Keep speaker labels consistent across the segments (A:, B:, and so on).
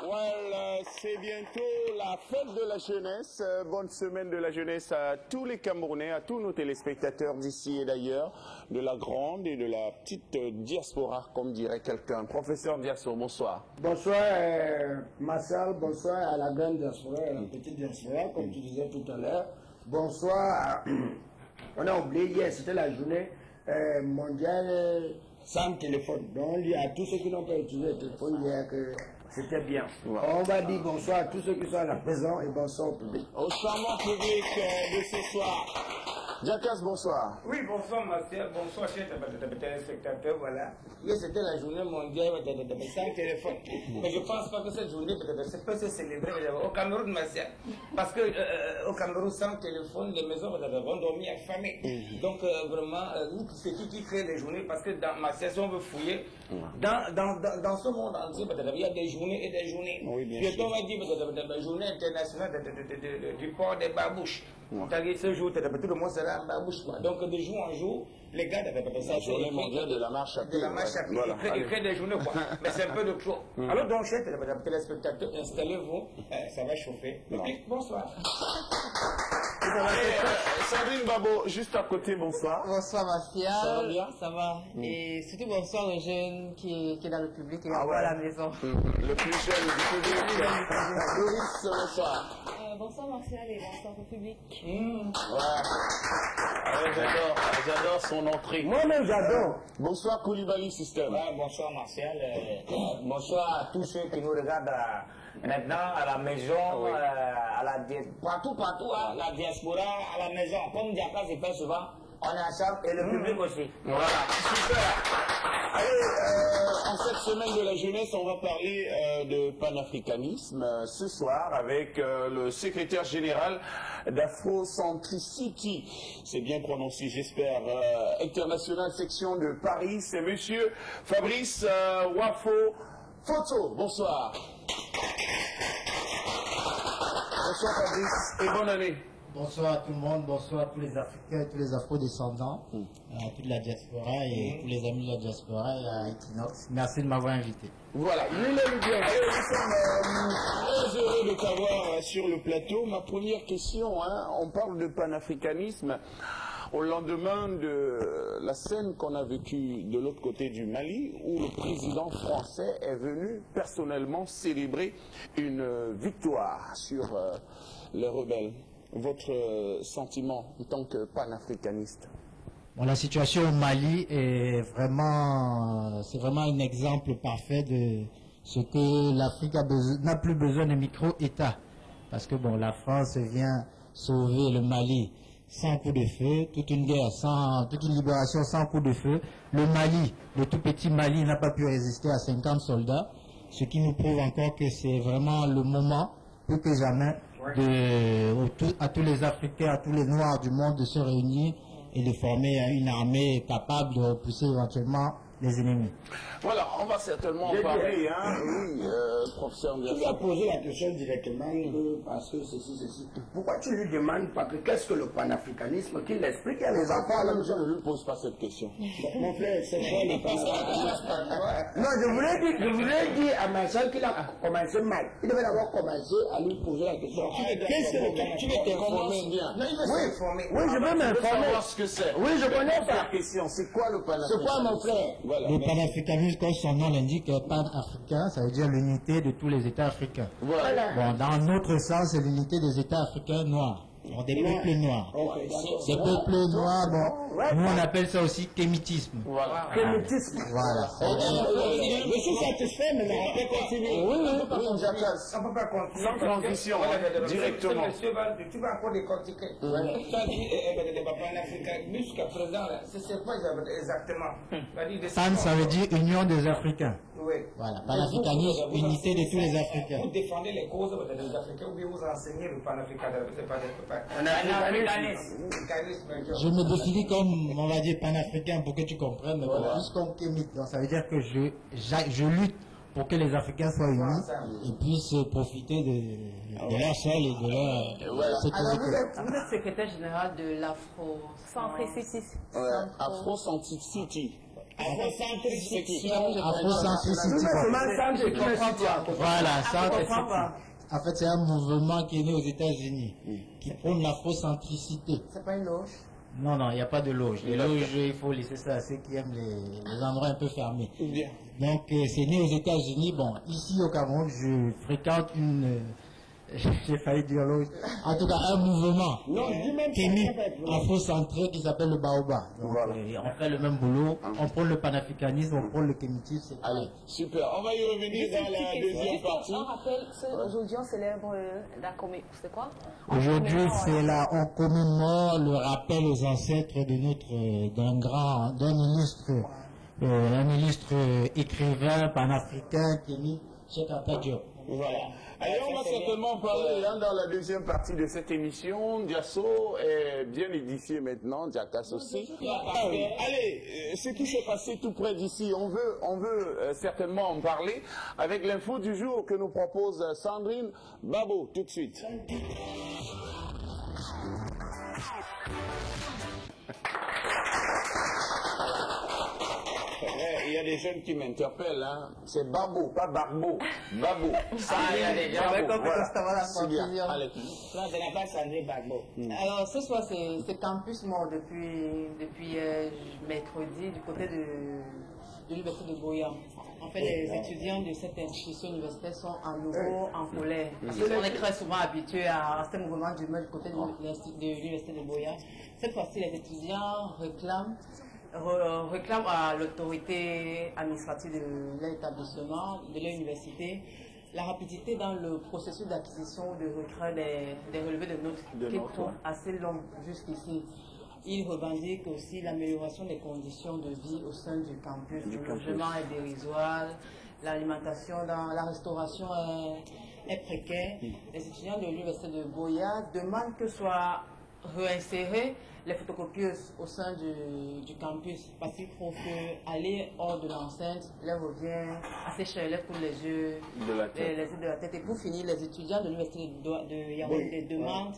A: Voilà, c'est bientôt la fête de la jeunesse. Bonne semaine de la jeunesse à tous les Camerounais, à tous nos téléspectateurs d'ici et d'ailleurs, de la grande et de la petite diaspora, comme dirait quelqu'un. Professeur Diasso, bonsoir.
B: Bonsoir Marcel, bonsoir à la grande diaspora et à la petite diaspora, comme tu disais tout à l'heure. Bonsoir, on a oublié hier, c'était la journée mondiale sans téléphone. Donc on dit à tous ceux qui n'ont pas utilisé le téléphone hier que c'était bien. Ouais. On va dire bonsoir à tous ceux qui sont à la maison et bonsoir au public.
A: Au charmant public de ce soir. Jacques, bonsoir.
C: Oui, bonsoir Martial, bonsoir chers téléspectateurs, voilà. Hier c'était la journée mondiale sans téléphone. Mais je ne pense pas que cette journée peut se célébrer au Cameroun, Martial. Parce que au Cameroun, sans téléphone, les maisons vont dormir affamées. Donc vraiment, c'est qui crée les journées, parce que dans Martial, si on veut fouiller, dans ce monde entier, il y a des journées et des journées.
A: Oui, bien sûr.
C: On va dire la journée internationale du port des babouches. Ce jour, tout le monde sera en babouche. Donc de jour en jour, les gars ça.
A: La journée mondiale de la marche à pied.
C: De la marche à pied. Voilà. Ils créent des journées, quoi. Mais c'est un peu de trop. Alors donc, chers téléspectateurs, installez-vous, ça va chauffer. Bonsoir.
A: Sandrine Babo, juste à côté, bonsoir.
D: Bonsoir Martial.
A: Ça va bien?
D: Ça va. Et surtout bonsoir aux jeunes qui est dans le public et à la maison.
A: Le plus jeune du public. Doris, bonsoir.
E: Bonsoir Martial et bonsoir au public.
A: J'adore son entrée.
B: Moi-même j'adore.
A: Bonsoir Koulibaly System.
C: Bonsoir Martial. Bonsoir à tous ceux qui nous regardent maintenant à la maison, partout, à la diaspora, à la maison. Comme Diaka se fait souvent, on est ensemble et le public aussi.
A: Voilà, super. Allez, en cette semaine de la jeunesse, on va parler de panafricanisme ce soir avec le secrétaire général d'Afrocentricity. C'est bien prononcé, j'espère. International section de Paris, c'est monsieur Fabrice Wafo Photo. Bonsoir. Bonsoir Fabrice et bonne année.
F: Bonsoir à tout le monde, bonsoir à tous les Africains et tous les Afro-descendants, à toute la diaspora et tous les amis de la diaspora et à Equinox. Merci de m'avoir invité.
A: Voilà, nous sommes très heureux de t'avoir sur le plateau. Ma première question, on parle de panafricanisme au lendemain de la scène qu'on a vécue de l'autre côté du Mali, où le président français est venu personnellement célébrer une victoire sur les rebelles. Votre sentiment en tant que panafricaniste?
F: Bon, la situation au Mali est vraiment, c'est vraiment un exemple parfait de ce que l'Afrique n'a plus besoin de micro-États. Parce que bon, la France vient sauver le Mali sans coup de feu, toute une guerre, toute une libération sans coup de feu. Le Mali, le tout petit Mali, n'a pas pu résister à 50 soldats, ce qui nous prouve encore que c'est vraiment le moment, plus que jamais, à tous les Africains, à tous les Noirs du monde de se réunir et de former une armée capable de repousser éventuellement les ennemis.
A: Voilà, on va certainement en parler, oui, professeur Ndiaye.
B: Tu lui as posé la question directement parce que ceci. Pourquoi tu lui demandes pas que qu'est-ce que le panafricanisme, qu'il l'explique à les enfants à la maison?
A: Je ne lui pose pas cette question.
B: Mon frère, c'est quoi le panafricanisme? Non, je voulais dire à Marcel qu'il a commencé mal. Il devait d'abord commencer à lui poser la question. Qu'est-ce que
A: tu veux t'informer bien?
B: Non, il veut s'informer. Oui, je veux m'informer.
A: Savoir ce que c'est.
B: Oui, je connais pas.
A: La question, c'est quoi le panafricanisme?
B: C'est quoi, mon frère?
A: Voilà,
F: le panafricanisme, comme son nom l'indique, est pan-africain, ça veut dire l'unité de tous les États africains.
A: Voilà.
F: Bon, dans notre sens, c'est l'unité des États africains noirs. Bon, des peuples noirs. Des peuples noirs, bon, nous on appelle ça aussi kémitisme.
A: Voilà.
B: Kémitisme.
F: Voilà.
B: Je suis satisfait, mais on peut continuer.
A: Oui,
C: On ne peut pas continuer.
A: Sans transition, directement.
C: Tu vas encore décortiquer. Tu as dit panafricain jusqu'à présent, c'est quoi exactement?
F: PAN, ça veut dire Union des Africains.
C: Oui.
F: Voilà, panafricanisme, unité de tous les Africains.
C: Vous défendez les causes des Africains ou bien vous enseignez le panafricanisme?
F: Je me définis comme, on va dire, panafricain pour que tu comprennes, mais plus comme kémite. Donc ça veut dire que je lutte pour que les Africains soient unis et puissent profiter de leur sol et de leur sécurité.
E: Vous êtes secrétaire général de l'Afrocentricity.
A: Afrocentricity.
C: Afrocentricity.
F: Afrocentricity. Voilà, en fait, c'est un mouvement qui est né aux États-Unis, qui prône l'afrocentricité.
D: C'est pas une loge?
F: Non, non, il n'y a pas de loge. Les loges, il faut laisser ça à ceux qui aiment les endroits un peu fermés.
A: Bien.
F: Donc, c'est né aux États-Unis. Bon, ici au Cameroun, je fréquente une... j'ai failli dire loge. En tout cas, un mouvement afrocentré qui s'appelle le Baobab. Donc,
A: Voilà.
F: on fait le même boulot. On prône le panafricanisme, on prône le kémitisme.
A: Allez, super. On va y revenir dans la deuxième partie.
E: On rappelle, aujourd'hui on célèbre la comédie. C'est quoi?
F: Aujourd'hui, c'est là, on commémore le rappel aux ancêtres de d'un illustre écrivain panafricain qui est mis Cheikh Anta Diop.
A: Voilà. Allez, on va certainement parler dans la deuxième partie de cette émission. Diasso est bien édifié maintenant, Diakas aussi. Allez, ce qui s'est passé tout près d'ici, on veut certainement en parler avec l'info du jour que nous propose Sandrine Babo, tout de suite. Il y a des jeunes qui m'interpellent, hein. C'est Babo, pas Barbo. Babo.
D: Il y a des gens qui
A: C'est bien. Allez.
C: Ça, c'est la base Sandrine Babo.
D: Alors, ce soir, c'est Campus Mort depuis mercredi du côté de l'Université de Boya. En fait, les étudiants de cette institution universitaire sont à nouveau en colère. Parce qu'on est très souvent habitués à ce mouvement d'humeur du côté de l'Université de Boya. Cette fois-ci, les étudiants réclament à l'autorité administrative de l'établissement, de l'université, la rapidité dans le processus d'acquisition de retrait des relevés de notes qui sont assez longs jusqu'ici. Ils revendiquent aussi l'amélioration des conditions de vie au sein du campus. Le logement est dérisoire, l'alimentation, la restauration est précaire. Les étudiants de l'université de Boya demandent que soient réinsérer les photocopieuses au sein du campus parce qu'ils trouvent qu'aller hors de l'enceinte leur revient assez cher, leur coule les yeux de la tête. Et pour finir, les étudiants de l'université de Yaoundé demandent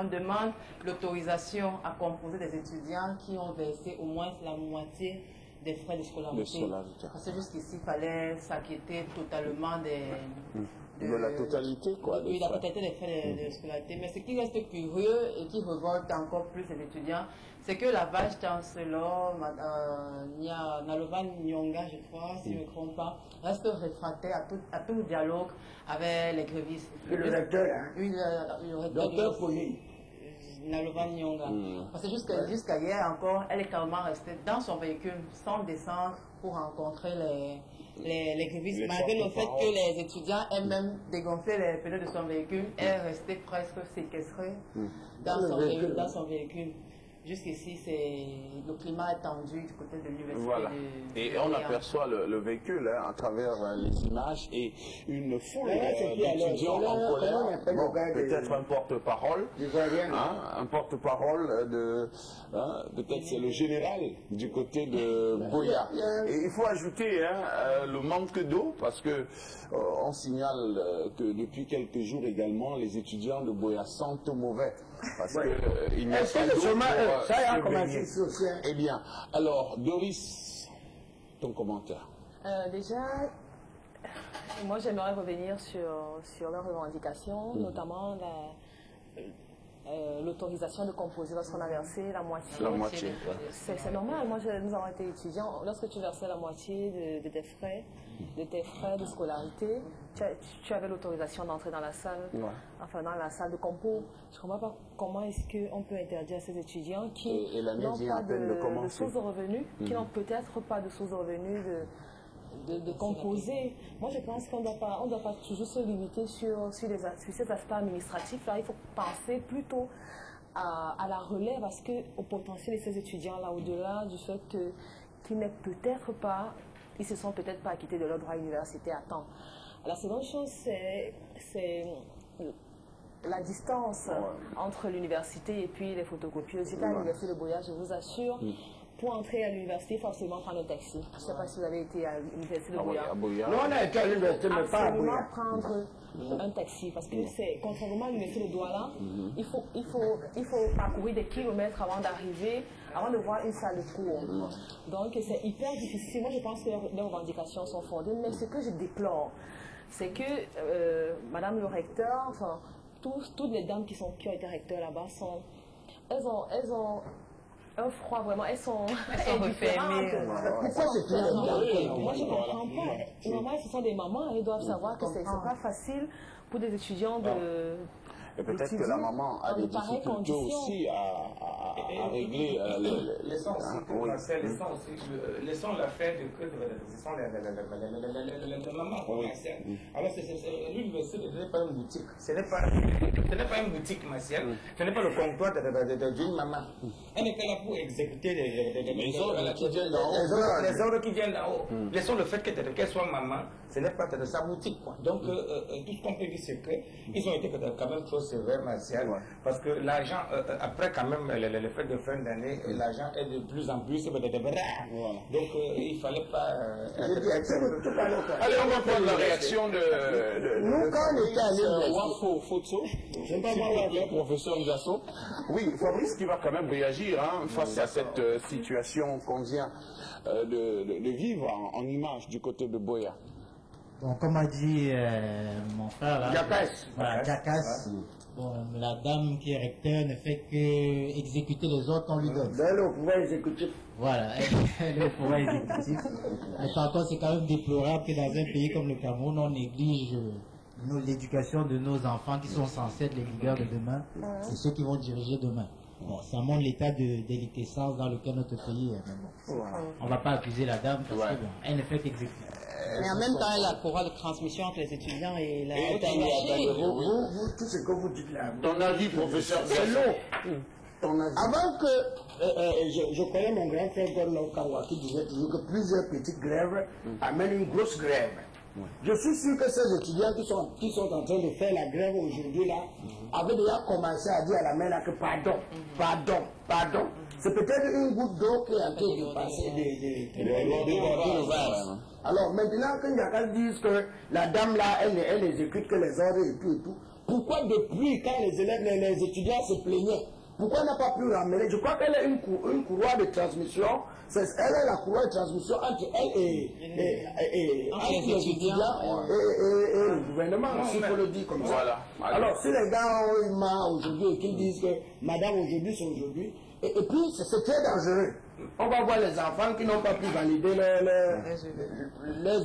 D: demandent l'autorisation à composer des étudiants qui ont versé au moins la moitié des frais de scolarité. Parce que jusqu'ici, il fallait s'inquiéter totalement
A: de la totalité, quoi.
D: Oui, la totalité des frais de scolarité. Mais ce qui reste curieux et qui révolte encore plus les étudiants, c'est que la vice-chancellor, Nalovan Nyonga, je crois, si je ne me trompe pas, reste réfractaire à tout dialogue avec les grévistes.
B: Le recteur, hein?
D: Oui, le recteur.
B: Docteur Poli.
D: Nalovan Nyonga. Parce que jusqu'à hier encore, elle est carrément restée dans son véhicule sans descendre pour rencontrer les grévistes. Malgré le fait que les étudiants aient même dégonflé les pneus de son véhicule, elle est restée presque séquestrée dans son véhicule. Jusqu'ici, le climat est tendu du côté de l'université.
A: Voilà. Et on aperçoit le véhicule à travers les images et une foule d'étudiants en colère. Bon, peut-être un porte-parole. Un porte-parole peut-être c'est le général du côté de Boya. Et il faut ajouter le manque d'eau parce que on signale que depuis quelques jours également, les étudiants de Boya sentent mauvais. Parce qu'il n'y a pas d'eau.
B: Ça a commencé ici aussi.
A: Eh bien, alors, Doris, ton commentaire.
E: Déjà, moi j'aimerais revenir sur leurs revendications, notamment l'autorisation de composer lorsqu'on a versé la moitié. C'est normal, nous avons été étudiants, lorsque tu versais la moitié de tes frais de scolarité, tu avais l'autorisation d'entrer dans la salle, enfin dans la salle de compo. Je ne comprends pas comment est-ce qu'on peut interdire à ces étudiants qui n'ont pas de source de revenus, qui n'ont peut-être pas de source de revenus de composer. Moi, je pense qu'on ne doit pas toujours se limiter sur ces aspects administratifs. Là, il faut penser plutôt à la relève, parce qu'au potentiel de ces étudiants-là, au-delà du fait qu'ils ne se sont peut-être pas acquittés de leur droit universitaire à temps. La seconde chose, c'est la distance entre l'université et puis les photocopieuses. J'étais à l'université de Boya, je vous assure, pour entrer à l'université, il faut absolument prendre un taxi. Je ne sais pas si vous avez été à l'université de Boya.
B: Non, on a été à l'université, mais pas à
E: Absolument
B: Boya.
E: prendre un taxi, parce que c'est, contrairement à l'université de Douala, il faut parcourir des kilomètres avant d'arriver, avant de voir une salle de cours. Donc c'est hyper difficile. Moi je pense que leurs revendications sont fondées, mais ce que je déplore, c'est que Madame le recteur, enfin, toutes les dames qui ont été recteurs là-bas, elles ont un froid vraiment, elles sont
D: refermées.
B: Pourquoi c'est tout
E: Moi je ne comprends pas. Normalement, ce sont des mamans, elles doivent savoir que c'est pas facile pour des étudiants de...
A: Et peut-être que la maman a des difficultés aussi à régler
C: laissons l'affaire de maman. Alors l'université ce n'est pas une boutique, ce n'est pas une boutique martiale, ce n'est pas le comptoir d'une maman. Elle n'est pas là pour exécuter les ordres qui viennent d'en haut. Laissons le fait qu'elle soit maman, ce n'est pas de sa boutique. Donc tout ce qu'on peut dire c'est qu'ils ont été quand même trop sévères, Martial, parce que l'argent, après quand même les fêtes de fin d'année, l'argent est de plus en plus donc il ne fallait pas...
A: Allez, on va prendre la réaction de
B: nous, quand on était à l'université,
A: Wafo Fotso, professeur Jasso. Oui, Fabrice qui va quand même réagir face à cette situation qu'on vient de vivre en image du côté de Boya.
F: Bon, comme a dit mon frère là,
B: Jacques.
F: Bon, la dame qui est recteur ne fait que exécuter les ordres qu'on lui donne.
B: Elle est au pouvoir exécutif.
F: Voilà, elle est au pouvoir exécutif. Et par contre, c'est quand même déplorable que dans un pays comme le Cameroun, on néglige l'éducation de nos enfants qui sont censés être les leaders de demain et ceux qui vont diriger demain. Bon, ça montre l'état de déliquescence dans lequel notre pays est. Mais bon, on ne va pas accuser la dame parce que bon, elle ne fait qu'exécuter.
D: Mais en même temps, elle a le pouvoir de transmission entre les étudiants et la
B: Vous, tout ce que vous dites là,
A: Ton avis, professeur
B: c'est long. Avant que je connais mon grand frère Gordon Kawa qui disait toujours que plusieurs petites grèves amènent une grosse grève. Je suis sûr que ces étudiants qui sont en train de faire la grève aujourd'hui là avaient déjà commencé à dire à la main là que pardon. C'est peut-être une goutte d'eau qui est en train de passer des vases. Alors maintenant que Ndiakas disent que la dame là, elle exécute que les ordres et tout, pourquoi depuis quand les élèves, les étudiants se plaignaient, pourquoi elle n'a pas pu ramener? Je crois qu'elle est une courroie de transmission, elle est la courroie de transmission entre elle et les étudiants et le gouvernement, s'il faut le dire comme ça.
A: Voilà.
B: Alors si les gars ont une main aujourd'hui et qu'ils disent que madame aujourd'hui c'est aujourd'hui, et puis c'est très dangereux. On va voir les enfants qui n'ont pas pu valider les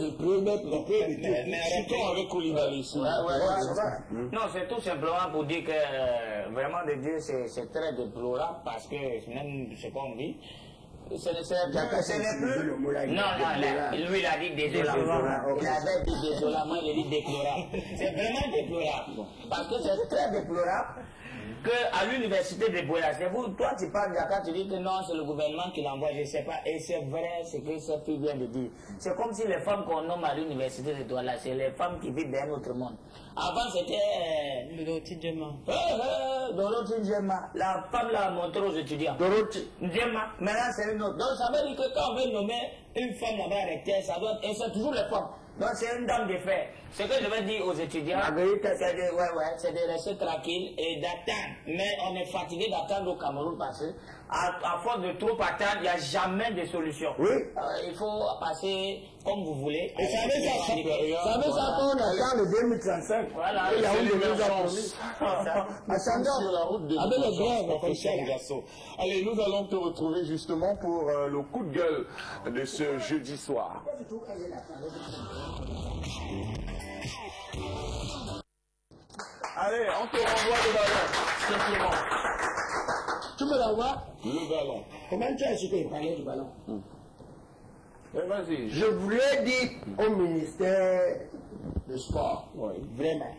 B: épreuves,
A: Surtout avec Koulibaly ici.
C: Non, c'est tout simplement pour dire que vraiment de dire c'est très déplorable parce que même ce qu'on vit, ce n'est plus... Non, lui il a dit désolamment. Il avait dit désolamment, il a dit déplorable. C'est vraiment déplorable. Parce que c'est très déplorable qu'à l'université de Boya, c'est vous, toi tu parles d'Aka, tu dis que non, c'est le gouvernement qui l'envoie, je ne sais pas, et c'est vrai ce que cette fille vient de dire. C'est comme si les femmes qu'on nomme à l'université de Douala, c'est les femmes qui vivent dans un autre monde. Avant c'était...
D: Dorothy Djema.
C: Dorothy Djema, la femme l'a montré aux étudiants. Dorothy Djema, maintenant c'est une autre. Donc ça veut dire que quand on veut nommer une femme là-bas recteur, ça doit être, et c'est toujours les femmes. Donc c'est une dame de fer. Ce que je vais dire aux étudiants, c'est de rester tranquille et d'attendre. Mais on est fatigué d'attendre au Cameroun parce que à force de trop attendre, il n'y a jamais de solution.
B: Oui.
C: Il faut passer comme vous voulez.
B: Et ça veut ça qu'on attend le 2035.
C: Voilà.
B: Il y a une émergence.
A: Sur la route de
B: avec les grèves,
A: professeur Gasso. Allez, nous allons te retrouver justement pour le coup de gueule de ce jeudi soir. Allez, on te renvoie le ballon, simplement.
B: Tu me l'envoies?
A: Le ballon.
B: Comment tu as su qu'il parlait du ballon?
A: Vas-y.
B: Je voulais dire au ministère du sport, vraiment,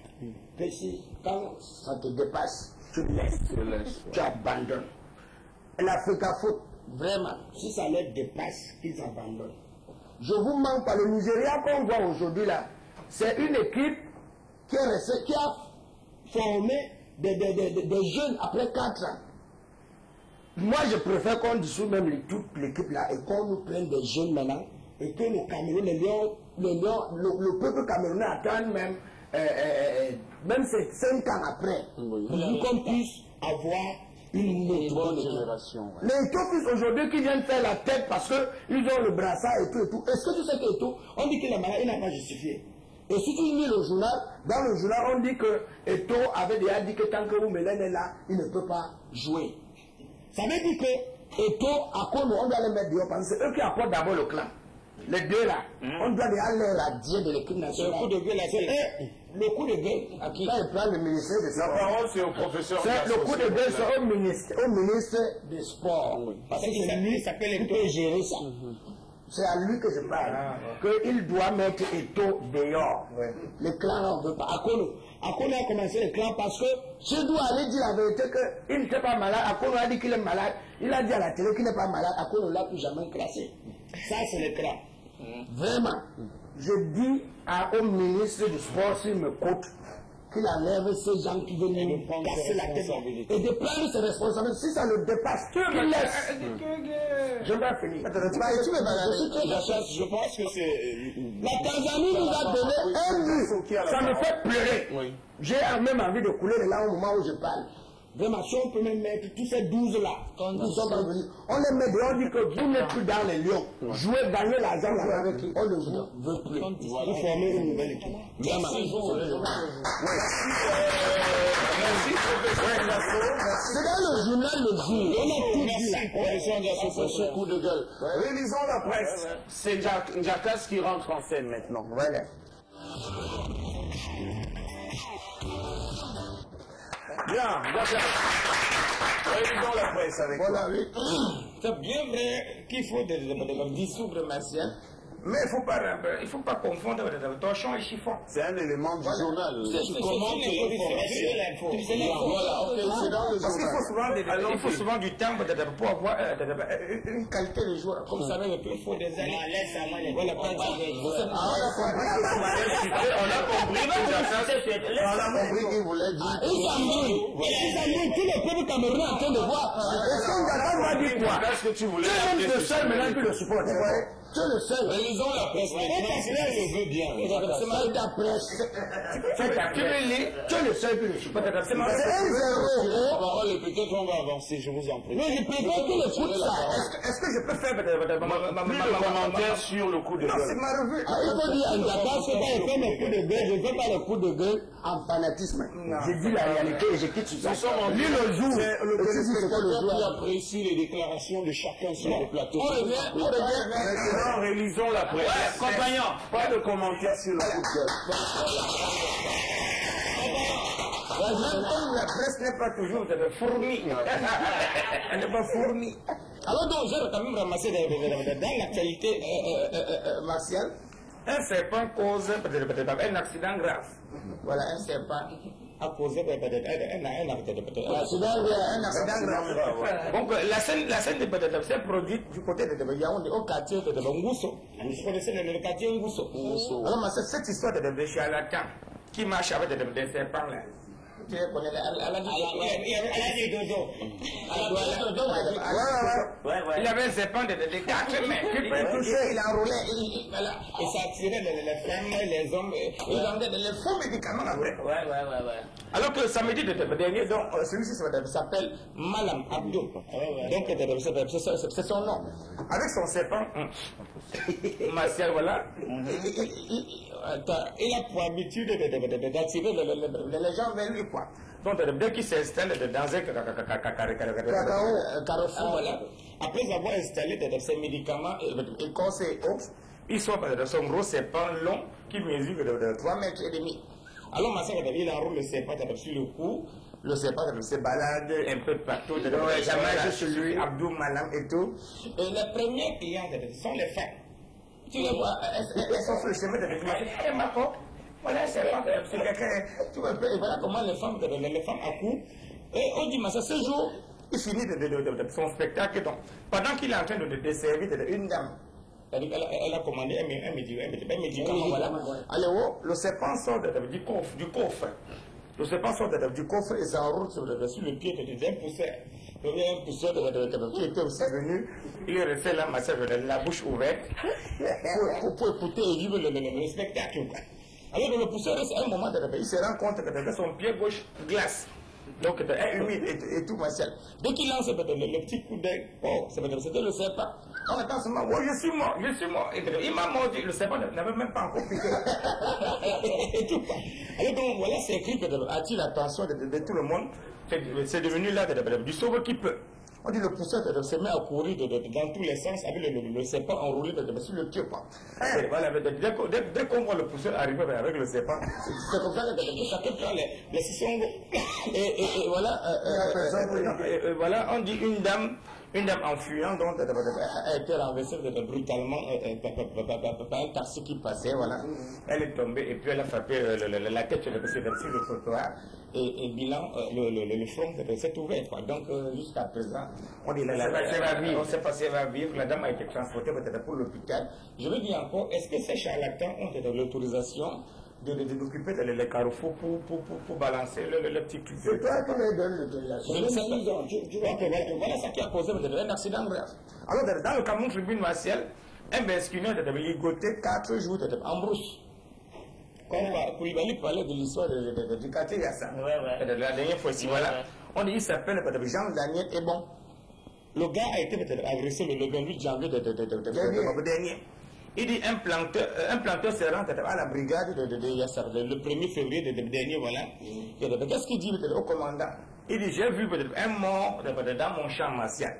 B: que si quand ça te dépasse, tu laisses, tu abandonnes. L'Africa Foot, vraiment, si ça les dépasse, qu'ils abandonnent. Je vous manque pas. Le Nigeria qu'on voit aujourd'hui là, c'est une équipe qui a formé des jeunes après 4 ans. moi je préfère qu'on dissout même toute l'équipe là et qu'on nous prenne des jeunes maintenant et que le Cameroun, le peuple camerounais attend même, même 5 ans après, pour qu'on puisse avoir une bonne
A: génération.
B: Les Ethiopiens aujourd'hui qui viennent faire la tête parce qu'ils ont le brassard et tout et tout. Est-ce que tu sais qu'Eto, on dit qu'il est malade, il n'a pas justifié. Et si tu lis le journal, dans le journal on dit que Eto avait déjà dit que tant que Oumelen est là, il ne peut pas jouer. Ça veut dire que Eto, à Kono, on doit les mettre dehors parce que c'est eux qui apportent d'abord le clan. Les deux là, on doit déjà les radier de l'équipe nationale.
C: Le coup de gueule,
B: le coup de gueule, à qui? Quand il prend le ministère des Sports.
A: La parole c'est au professeur.
B: Le coup de gueule c'est au ministre des Sports. Parce que c'est lui qui peut gérer ça. C'est à lui que je parle. Qu'il doit mettre Eto dehors. Le clan ne veut pas. Akono a commencé le clan parce que je dois aller dire la vérité qu'il n'était pas malade. Akono a dit qu'il est malade. Il a dit à la télé qu'il n'est pas malade. Akono ne l'a plus jamais classé. Ça, c'est le clan. Vraiment. Je dis au ministre du Sport, s'il me coûte, qu'il enlève ces gens qui veulent nous casser la tête et de prendre ses responsabilités. Si ça le dépasse, qu'il laisse. Je vais finir.
A: Je pense que c'est...
B: La Tanzanie nous a donné un but. Ça me fait pleurer.
A: Oui.
B: J'ai même envie de couler de là au moment où je parle. Vraiment, si on peut même mettre tous ces 12 là, nous sommes venus, on les met dehors, on dit que vous n'êtes plus dans les lions. Jouez, gagnez l'argent, jouez avec qui on ne vous veut plus. Vous formez une nouvelle équipe.
A: Merci,
B: c'est dans le journal le jour. On a tout dit là.
A: Professeur Ndiasso, pour ce coup de gueule. Réalisons la presse. C'est Njakas qui rentre en scène maintenant.
B: Voilà.
A: Bien, Njakas. Réalisons la presse avec
B: Voilà,
A: toi.
B: oui.
C: C'est bien vrai qu'il faut dissoudre Martial, mais il ne faut pas confondre torchon et chiffon.
A: C'est un élément du journal.
C: Tu commentes l'info.
A: Voilà, ok, c'est dans le
C: Parce qu'il
A: journal.
C: faut souvent du temps pour avoir une qualité de joueur. Comme ça, il faut des années. Voilà,
A: On a compris qu'il voulait dire.
B: Ils s'embrouillent. Tout le peuple camerounais est en train de voir. Est-ce qu'on va dire quoi?
A: Qu'est-ce que tu voulais
B: C'est même le seul maintenant qui le supporte. C'est le seul.
A: Réalisons la presse maintenant, si tu le veux bien.
B: C'est la presse. Tu es le seul qui le supporte. C'est 1-0.
A: La parole est peut-être on va avancer, je vous en prie.
B: Mais je préfère tout le foot ça.
C: Est-ce que je peux faire
A: plus de commentaires sur le coup de
C: Non, c'est
A: gueule.
C: ma revue.
B: Il faut dire à Ndaka, c'est pas faire mes coups de gueule. Je ne fais pas les coups de gueule en fanatisme. Je dis la réalité et je quitte sur ça.
A: Nous sommes en
B: Lui le jour.
A: C'est le
B: Et si c'est quoi le
A: téléspectateur qui
B: jour?
A: apprécie les déclarations de chacun sur le plateau.
B: On revient.
A: Maintenant, réalisons la presse.
C: Compagnon.
A: Pas de commentaires sur le coup de gueule.
C: Même comme la presse n'est pas toujours fournie. Elle n'est pas fournie. Alors donc, j'ai quand même ramassé dans l'actualité martiale, un serpent cause un accident grave. Voilà, un serpent a causé un accident grave. Donc la scène s'est produite du côté de Yaoundé, au quartier de Ngousso. Vous connaissez le quartier Ngousso. Alors cette histoire de charlatan qui marche avec des serpents là. Tu connais il avait un serpent de 4 mètres qui peut toucher, il enroulait, voilà, et ça attirait les femmes, les hommes, ils vendaient les faux médicaments après. Alors que samedi dernier, donc celui-ci s'appelle Malam Abdou. Donc c'est son nom. Avec son serpent, Martial, voilà, il a pour habitude d'attirer les gens vers lui. Donc, dès qu'il s'installe dans un carrefour, voilà, après avoir installé ses médicaments, il conseille il sort de son gros serpent long qui mesure de 3 mètres et demi. Alors, ma soeur, il enroule le serpent sur le cou, le serpent se balade un peu partout, jamais celui, Abdou, Malam et tout. Et les premiers clients sont les femmes. Tu les vois, elles sont sur le chemin de l'éducation. Voilà, c'est quelqu'un. Tu vois, et voilà comment les femmes accourent. Et on dit, mais ce jour, il finit de son spectacle. Donc, pendant qu'il est en train de desservir une dame, elle a commandé un médicament. Voilà. Alors, le serpent sort du coffre. Le serpent sort du coffre et s'enroule sur le pied de un pousseur. Il y a un pousseur qui était aussi venu, il est resté là, la bouche ouverte, pour écouter et vivre le spectacle. Alors le pousseur, à un moment, il se rend compte que son pied gauche glace. Donc, est humide et tout, Martial. Dès qu'il lance le petit coup d'œil, oh, c'était le serpent. On attend seulement, oh, je suis mort. Il m'a mordu, le serpent n'avait même pas encore piqué. Et tout. Alors, donc, voilà, c'est écrit que attire l'attention de tout le monde. C'est devenu là du sauveur qui peut. On dit le pousseur se met à courir dans tous les sens avec le serpent enroulé sur le pied. Voilà, dès qu'on voit le pousseur arriver avec le serpent, c'est comme ça que ça peut faire les sissongos. Et voilà, voilà, on dit une dame en fuyant donc a été renversée brutalement par un taxi qui passait, voilà. Elle est tombée et puis elle a frappé la tête sur le trottoir et bilan, le front s'est ouvert. Donc jusqu'à présent, on dit on ne sait pas si elle va vivre, la dame a été transportée peut-être pour l'hôpital. Je veux dire encore, est-ce que ces charlatans ont l'autorisation d'occuper les carrefours pour balancer le petit truc?
B: C'est toi qui me donnes l'autorisation.
C: Voilà ça qui a causé un accident grave. Alors dans le Cameroun tribune martiale, un besquineur avait ligoté 4 jours en brousse. Quand Koulibaly parlait de l'histoire du quartier Yassa, la dernière fois ici, voilà, on dit il s'appelle Jean-Daniel Ebon. Le gars a été agressé le 28 janvier dernier. Il dit un planteur se rend à la brigade de Yassar le 1er février dernier, voilà. Qu'est-ce qu'il dit au commandant? Il dit j'ai vu un mort dans mon champ martial.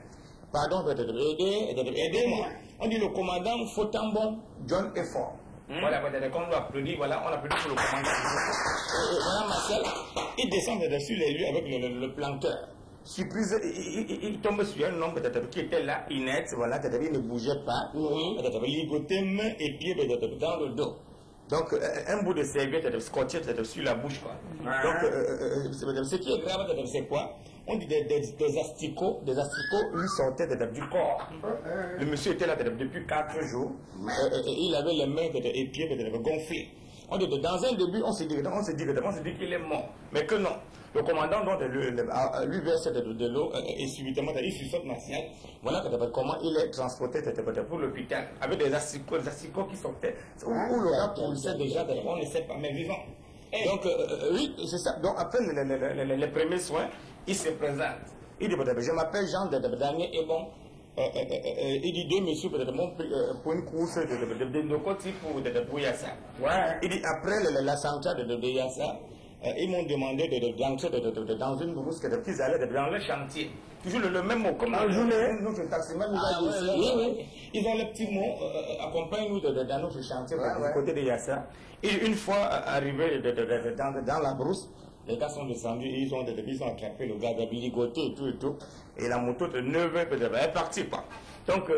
C: Pardon, aidez-moi. On dit le commandant Fotambon John Effort. Voilà, quand on applaudit, voilà, on applaudit pour le commandant. Voilà Marcel, il descend sur les lieux avec le planteur. Surprise, il tombe sur un homme qui était là, inerte, voilà, il ne bougeait pas, ligoté main et pied dans le dos. Donc, un bout de serviette scotché sur la bouche, quoi. Donc, ce qui est grave, c'est quoi? On dit des asticots lui sortaient du corps. Le monsieur était là depuis 4 jours, et il avait les mains et pieds gonflés. On dit, dans un début, on se dit qu'il est mort, mais que non. Le commandant lui verse de l'eau et subitement il sursaute Martial. Voilà comment il est transporté pour l'hôpital avec des asticots qui sortaient. Où le gars poussait déjà, on ne sait pas, mais vivant. Donc oui, c'est ça. Donc après les premiers soins, il se présente. Il dit, je m'appelle Jean Daniel Ebon. Il dit deux messieurs pour une course de Ndokoti pour Yassa. Il dit après la centrale de Yassa, ils m'ont demandé d'entrer dans une brousse qu'ils allaient dans le chantier. Toujours le même mot, comme en journée, notre taximan nous a dit. Oui. Ils ont le petit mot, accompagne-nous dans notre chantier du côté de Yassa. Et une fois arrivés dans la brousse, les gars sont descendus et ils ont attrapé le gars, ligoté et tout. Et la moto de 9 heures est partie. Donc,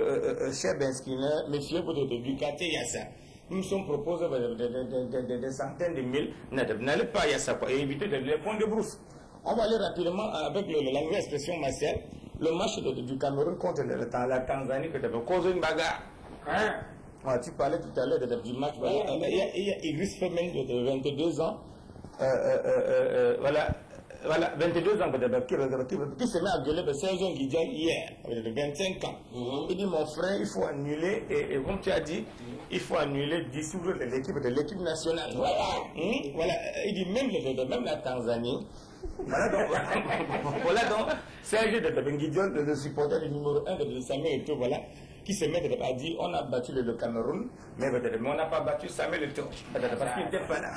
C: cher Benskiner, méfiez-vous du quartier Yassa. Nous sommes proposés des centaines de mille. N'allez pas à Yassa et évitez les points de brousse. On va aller rapidement avec la nouvelle expression martiale. Le match du Cameroun contre la Tanzanie qui avait causé une bagarre. Tu parlais tout à l'heure du match. Il y a Idriss Femen de 22 ans. Voilà, 22 ans qui se met à gueuler de Serge Nguidja hier, de 25 ans. Il dit, mon frère, il faut annuler, et comme tu as dit, il faut annuler, dissoudre l'équipe nationale. Voilà, il dit, même la Tanzanie, voilà donc Serge Nguidja, le supporter du numéro 1 de Samuel Eto'o, voilà, qui se met à dire, on a battu le Cameroun, mais on n'a pas battu Samuel Eto'o, parce qu'il n'était pas là.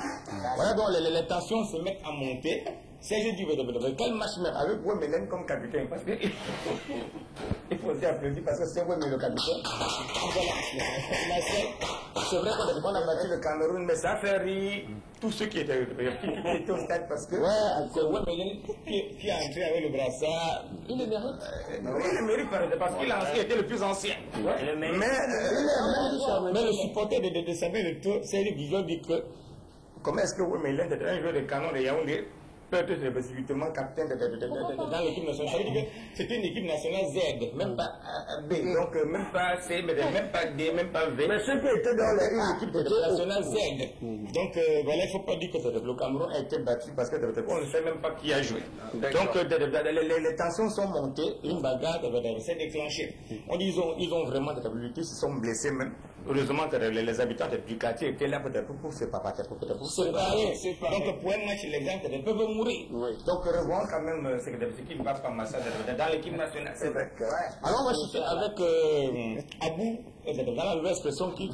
C: Voilà donc les tensions se mettent à monter. Serge dit, quel match même avec Wemelen comme capitaine? Parce que il faut aussi applaudir parce que c'est Wemelen le capitaine. C'est vrai qu'on a battu le Cameroun, mais ça fait rire tous ceux qui étaient au stade parce que c'est Wemelen qui a entré avec le brassard. Il le mérite. Il le mérite parce qu'il était le plus ancien. Mais le supporter de Samuel Eto'o, Serge Guijo dit que comment est-ce que Wemelen était un joueur de canon de Yaoundé? peut être subitement capitaine dans l'équipe nationale. Ça veut dire que c'était une équipe nationale Z, même pas B, donc même pas C, même pas D, même pas V.
B: Mais ceux qui étaient dans
C: l'équipe nationale Z. Donc voilà, il ne faut pas dire que le Cameroun a été battu parce qu'on ne sait même pas qui a joué. Donc les tensions sont montées, une bagarre s'est déclenchée. On dit ils ont vraiment des habilités, ils se sont blessés même. Heureusement que les habitants du quartier étaient là peut-être pour se séparer. Donc pour un match, les gens peuvent mourir. Oui. Donc revoir quand même ce qui ne passe pas mal dans l'équipe nationale. C'est vrai. Alors moi je suis avec Abou, dans la nouvelle expression qui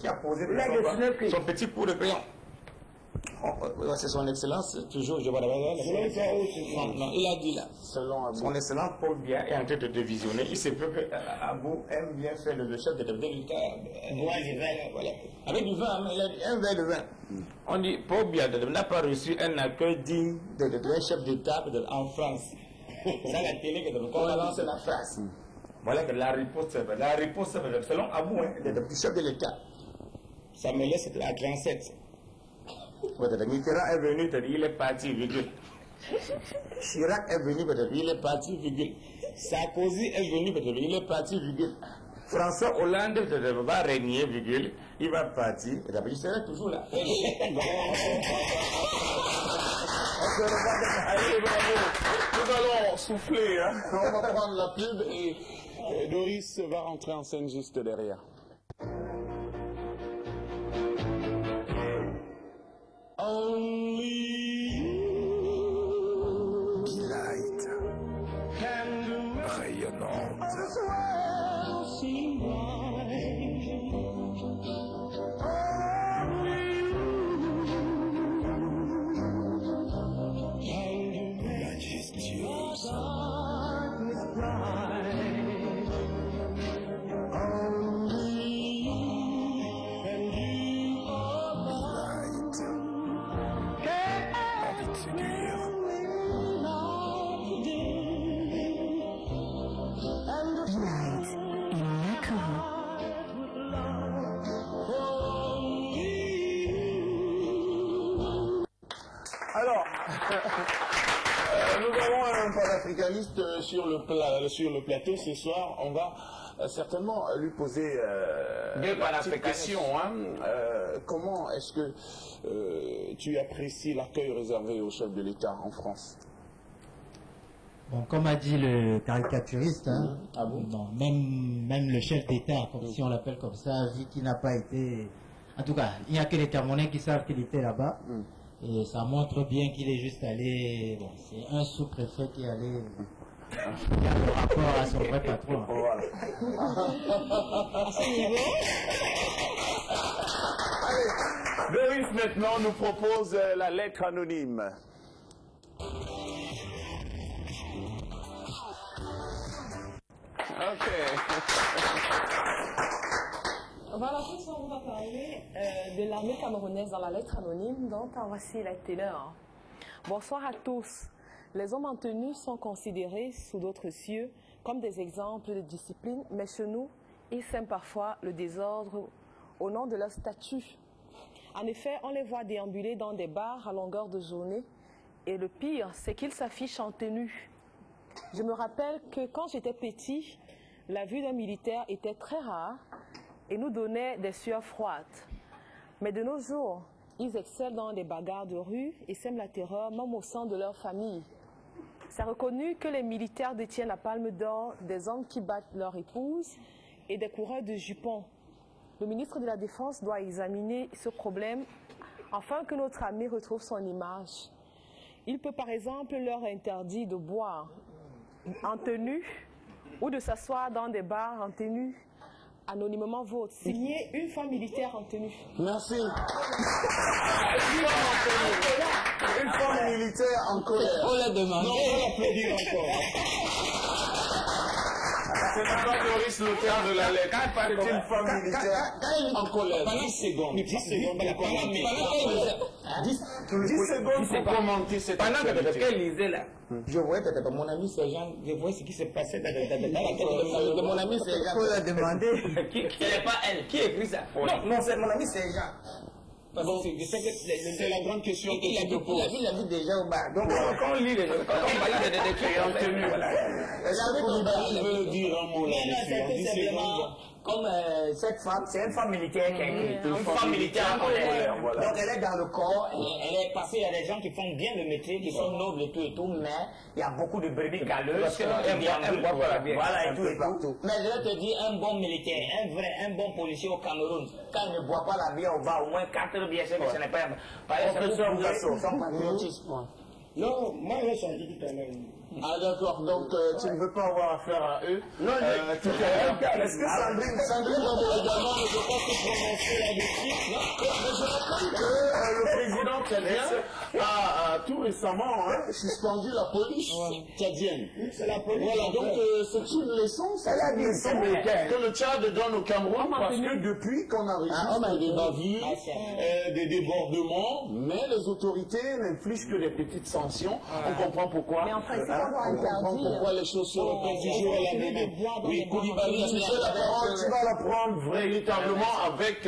C: a posé son petit coup de crayon. C'est son excellence, toujours je vois la non, il a dit là, son excellence Paul Biya est en train de visionner. Il se peut que Abou aime bien faire le chef de l'État boire du vin, voilà. Avec du vin, il a dit un verre de vin. On dit Paul Biya n'a pas reçu un accueil digne d'un chef d'État en France. C'est à la télé que on a lancé la France. Voilà que la riposte selon Abou, du chef de l'État, ça me laisse à 37. Mitterrand est venu, il est parti, virgule. Chirac est venu, il est parti, virgule. Sarkozy est venu, il est parti, virgule. François Hollande va régner, virgule. Il va partir, il sera toujours là.
A: Nous allons souffler, hein. On va prendre la pub et Doris va rentrer en scène juste derrière. Only you, light, rayonnante. Majestueuse. Alors, nous avons un panafricaniste sur le plateau ce soir. On va certainement lui poser une question. Hein. Comment est-ce que tu apprécies l'accueil réservé au chef de l'État en France?
F: Bon, comme a dit le caricaturiste, hein, bon, même le chef d'État, comme si on l'appelle comme ça, vu qu'il n'a pas été... En tout cas, il n'y a que les Camerounais qui savent qu'il était là-bas. Et ça montre bien qu'il est juste allé... Bon, c'est un sous-préfet qui est allé... qui a le rapport à son vrai patron.
A: Voilà. Allez, Doris maintenant nous propose la lettre anonyme. Ok.
E: Voilà, ce soir on va parler de l'armée camerounaise dans la lettre anonyme, donc en voici la teneur. Bonsoir à tous. Les hommes en tenue sont considérés sous d'autres cieux comme des exemples de discipline, mais chez nous, ils sèment parfois le désordre au nom de leur statut. En effet, on les voit déambuler dans des bars à longueur de journée, et le pire, c'est qu'ils s'affichent en tenue. Je me rappelle que quand j'étais petit, la vue d'un militaire était très rare et nous donnait des sueurs froides. Mais de nos jours, ils excellent dans des bagarres de rue et sèment la terreur même au sein de leur famille. C'est reconnu que les militaires détiennent la palme d'or des hommes qui battent leur épouse et des coureurs de jupons. Le ministre de la Défense doit examiner ce problème afin que notre armée retrouve son image. Il peut par exemple leur interdire de boire en tenue ou de s'asseoir dans des bars en tenue. Anonymement vote. Signé une femme militaire en tenue.
A: Merci. Une femme militaire en colère.
F: On l'a demandé.
A: Non, on va l'applaudir encore. C'est pas Doris l'auteur de la lettre. C'est une femme militaire en colère. 10 secondes. 10 secondes pour commenter. 10 secondes pour commenter cette actualité.
C: Pendant qu'elle lisait là, je voyais que mon ami Sergent, je voyais ce qui se passait dans la tête de mon ami Sergent.
F: Il faut la demander.
C: Qui n'est pas elle. Qui écrit ça? Non, c'est mon ami Sergent.
A: C'est la grande question que tu te poses.
C: Il a dit déjà au bas. Donc, quand on lit les choses, quand on valide des trucs,
A: Je veux dire un mot là-dessus.
C: c'est tout simplement comme cette femme, c'est une femme militaire qui a écrit. Une femme militaire en colère. Donc elle est dans le corps, elle est passée, il y a des gens qui font bien le métier, qui sont nobles et tout, mais il y a beaucoup de brebis galeuses. Voilà, et tout. Mais je vais te dire, un bon militaire, un bon policier au Cameroun, quand il ne boit pas la bière, on va au moins 4 bières, mais ce n'est pas... Professeur Gasso, son patriotisme.
B: Non, moi j'ai sorti tout à l'heure.
A: Ah d'accord, donc tu ne veux pas avoir affaire à eux.
B: Non,
A: tout à l'heure.
C: Est-ce que Sandrine
A: Dombolo également ne peut pas se prononcer là-dessus? Mais je rappelle que le président tchadien a tout récemment suspendu la police tchadienne.
B: C'est la police.
A: Voilà, donc c'est une leçon, que le Tchad donne au Cameroun parce que depuis qu'on enregistre des bavures, des débordements, mais les autorités n'infligent que des petites sanctions. On comprend pourquoi.
E: Mais en principe,
A: on comprend pourquoi les choses se répètent du jour au lendemain. Oui, Koulibaly, tu sais la parole, tu vas la prendre véritablement avec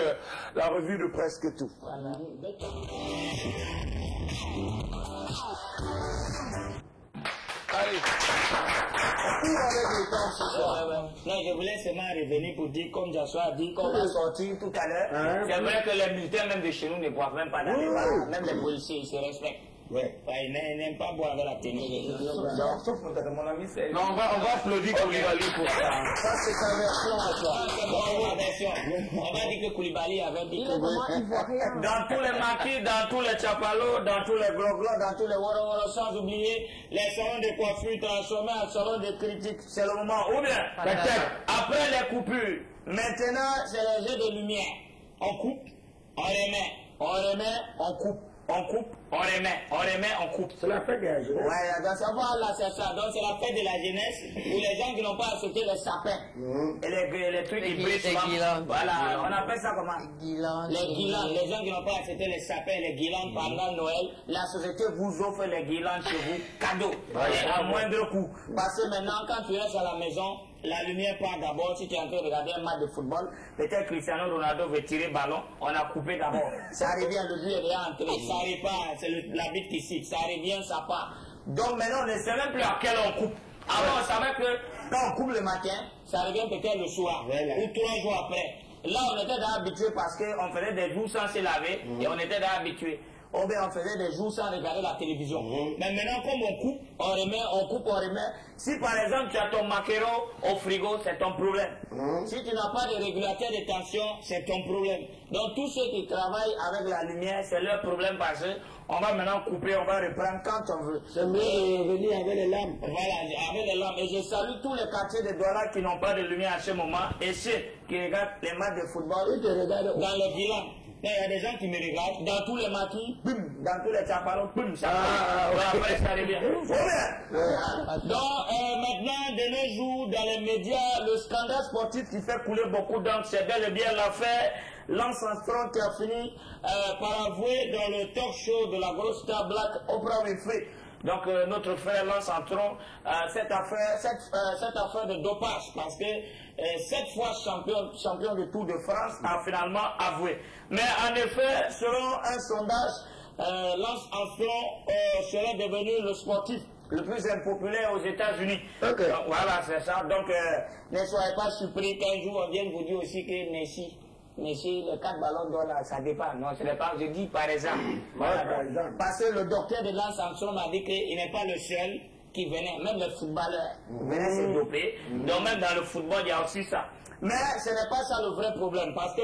A: la revue de presque tout. Allez, on court avec le temps ce soir.
C: Non, je voulais seulement revenir pour dire, comme Joshua a dit, qu'on va sortir tout à l'heure. C'est vrai que les militaires, même de chez nous, ne boivent même pas dans les bars. Même les policiers, ils se respectent. Ils n'aiment pas boire avec la télé. Sauf mon ami, c'est...
A: Non, on va applaudir Koulibaly pour ça. Ça, c'est ta version à toi.
C: On va dire que Koulibaly avait dit que...
E: ivoirien.
C: Dans tous les maquis, dans tous les chapalos, dans tous les gloglos, dans tous les woro, sans oublier les salons de coiffure transformés en salons de critique. C'est le moment. Ou bien, après les coupures, maintenant, c'est les jeux de lumière. On coupe, on remet, on coupe. On coupe, on remet, on coupe.
B: C'est la fête de la jeunesse.
C: Ouais, donc ça va, là, c'est ça. Donc c'est la fête de la jeunesse où les gens qui n'ont pas acheté les sapins et les trucs hybrides. Voilà, on appelle ça comment? Les guirlandes. Les gens qui n'ont pas acheté les sapins et les guirlandes pendant Noël, la société vous offre les guirlandes chez vous, cadeau, et à moindre coût. Parce que maintenant, quand tu restes à la maison, la lumière part d'abord. Si tu es en train de regarder un match de football, peut-être Cristiano Ronaldo veut tirer ballon, on a coupé d'abord. Ça revient, le but est déjà entré, ça repart, c'est l'arbitre qui cite, ça revient, ça part. Donc maintenant, on ne sait même plus à quel on coupe. Avant, on savait que quand on coupe le matin, ça revient peut-être le soir, ou 3 jours après. Là, on était déjà habitué parce qu'on faisait des jours sans se laver, et on était déjà habitué. On faisait des jours sans regarder la télévision. Mais maintenant, comme on coupe, on remet, on coupe, on remet. Si par exemple tu as ton maquereau au frigo, c'est ton problème. Si tu n'as pas de régulateur de tension, c'est ton problème. Donc tous ceux qui travaillent avec la lumière, c'est leur problème parce qu'on va maintenant couper, on va reprendre quand on veut.
B: C'est mieux de venir avec les lampes.
C: Voilà, avec les lampes. Et je salue tous les quartiers de Douala qui n'ont pas de lumière à ce moment et ceux qui regardent les matchs de football dans les villages. Il y a des gens qui me regardent, dans tous les maquis, boum, dans tous les chaparons, boum, ça après ça revient. Donc maintenant, de nos jours, dans les médias, le scandale sportif qui fait couler beaucoup d'encre, c'est bel et bien l'affaire Lance Armstrong qui a fini par avouer dans le talk show de la grosse star Black Oprah Winfrey. Donc notre frère Lance Armstrong, cette affaire de dopage, parce que 7 fois champion du Tour de France, a finalement avoué. Mais en effet, selon un sondage, Lance Armstrong serait devenu le sportif le plus impopulaire aux États-Unis. Donc, voilà, c'est ça. Donc ne soyez pas surpris qu'un jour on vienne vous dire aussi que Messi, les 4 ballons d'or là, ça dépend. Non, ce n'est pas, je dis par exemple. Voilà, par exemple. Parce que le docteur de Lance Armstrong m'a dit qu'il n'est pas le seul qui venait, même les footballeurs venaient se doper. Donc même dans le football, il y a aussi ça. Mais ce n'est pas ça le vrai problème, parce que